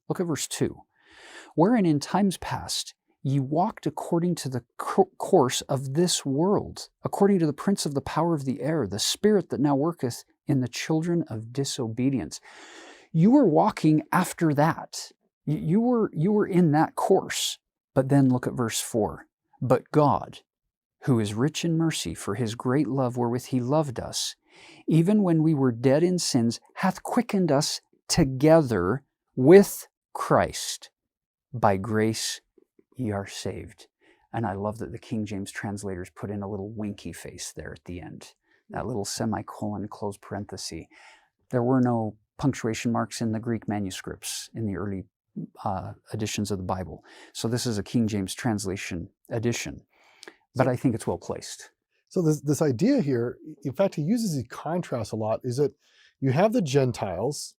Look at verse 2. Wherein in times past ye walked according to the course of this world, according to the prince of the power of the air, the spirit that now worketh in the children of disobedience. You were walking after that. You were in that course. But then look at verse 4. But God, who is rich in mercy for his great love wherewith he loved us, even when we were dead in sins, hath quickened us together with Christ. By grace ye are saved. And I love that the King James translators put in a little winky face there at the end, that little semicolon, close parenthesis. There were no punctuation marks in the Greek manuscripts in the early editions of the Bible. So this is a King James translation edition, but I think it's well placed. So this idea here, in fact, he uses the contrast a lot, is that you have the Gentiles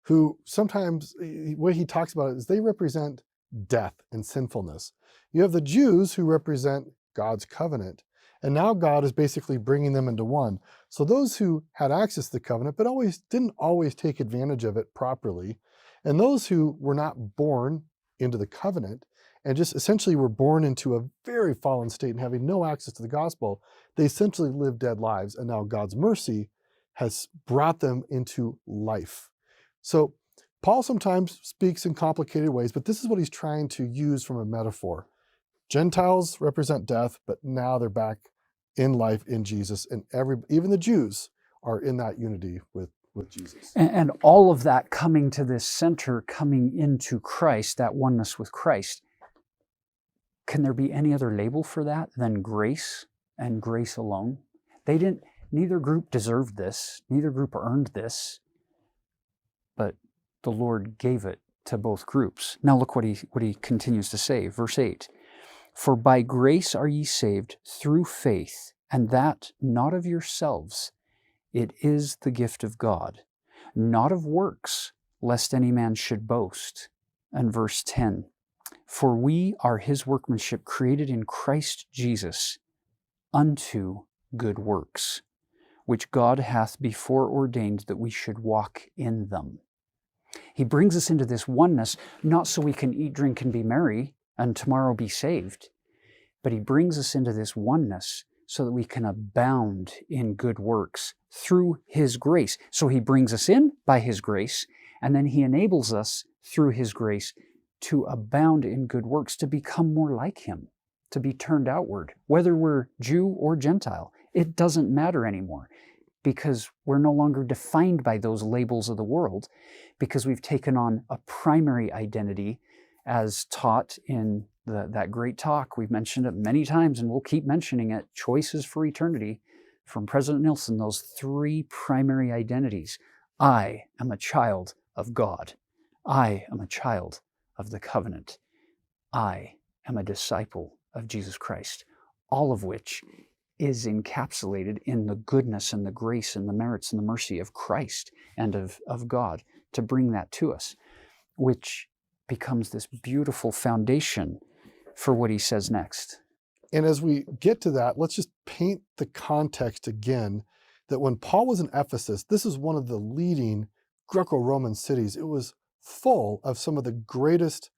who sometimes, the way he talks about it is they represent death and sinfulness. You have the Jews who represent God's covenant. And now God is basically bringing them into one. So those who had access to the covenant, but didn't always take advantage of it properly, and those who were not born into the covenant and just essentially were born into a very fallen state and having no access to the gospel, they essentially lived dead lives. And now God's mercy has brought them into life. So Paul sometimes speaks in complicated ways, but this is what he's trying to use from a metaphor. Gentiles represent death, but now they're back in life in Jesus, and even the Jews are in that unity with Jesus. And all of that coming to this center, coming into Christ, that oneness with Christ. Can there be any other label for that than grace and grace alone? Neither group deserved this, neither group earned this, but the Lord gave it to both groups. Now look what he continues to say, verse 8. For by grace are ye saved through faith, and that not of yourselves. It is the gift of God, not of works, lest any man should boast. And verse 10, for we are his workmanship, created in Christ Jesus unto good works, which God hath before ordained that we should walk in them. He brings us into this oneness, not so we can eat, drink, and be merry, and tomorrow be saved, but he brings us into this oneness so that we can abound in good works through his grace. So he brings us in by his grace, and then he enables us through his grace to abound in good works, to become more like him, to be turned outward. Whether we're Jew or Gentile, it doesn't matter anymore, because we're no longer defined by those labels of the world, because we've taken on a primary identity as taught in that great talk. We've mentioned it many times, and we'll keep mentioning it, Choices for Eternity, from President Nelson, those three primary identities. I am a child of God. I am a child of the covenant. I am a disciple of Jesus Christ, all of which is encapsulated in the goodness and the grace and the merits and the mercy of Christ and of God to bring that to us, which becomes this beautiful foundation for what he says next. And as we get to that, let's just paint the context again, that when Paul was in Ephesus, this is one of the leading Greco-Roman cities. It was full of some of the greatest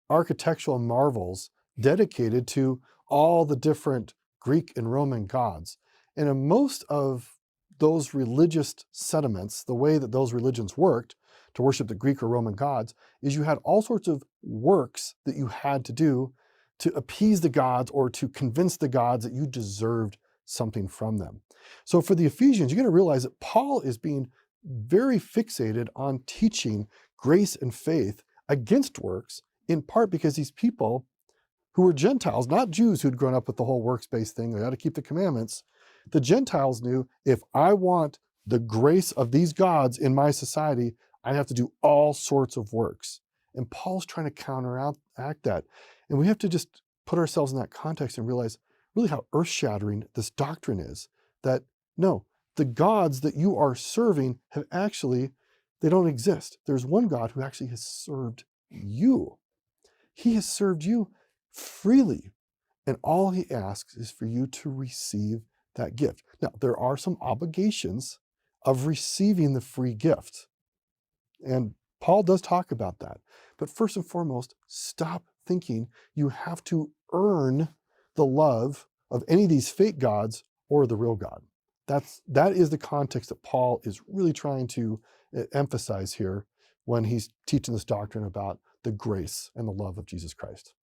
architectural marvels dedicated to all the different Greek and Roman gods. And in most of those religious sentiments, the way that those religions worked to worship the Greek or Roman gods, is you had all sorts of works that you had to do to appease the gods or to convince the gods that you deserved something from them. So for the Ephesians, you're going to realize that Paul is being very fixated on teaching grace and faith against works, in part because these people who were Gentiles, not Jews who'd grown up with the whole works-based thing, they had to keep the commandments. The Gentiles knew, if I want the grace of these gods in my society, I have to do all sorts of works. And Paul's trying to counteract that. And we have to just put ourselves in that context and realize really how earth-shattering this doctrine is. That, no, the gods that you are serving have actually, they don't exist. There's one God who actually has served you. He has served you freely. And all he asks is for you to receive that gift. Now, there are some obligations of receiving the free gift. And Paul does talk about that. But first and foremost, stop thinking you have to earn the love of any of these fake gods or the real God. That is the context that Paul is really trying to emphasize here when he's teaching this doctrine about the grace and the love of Jesus Christ.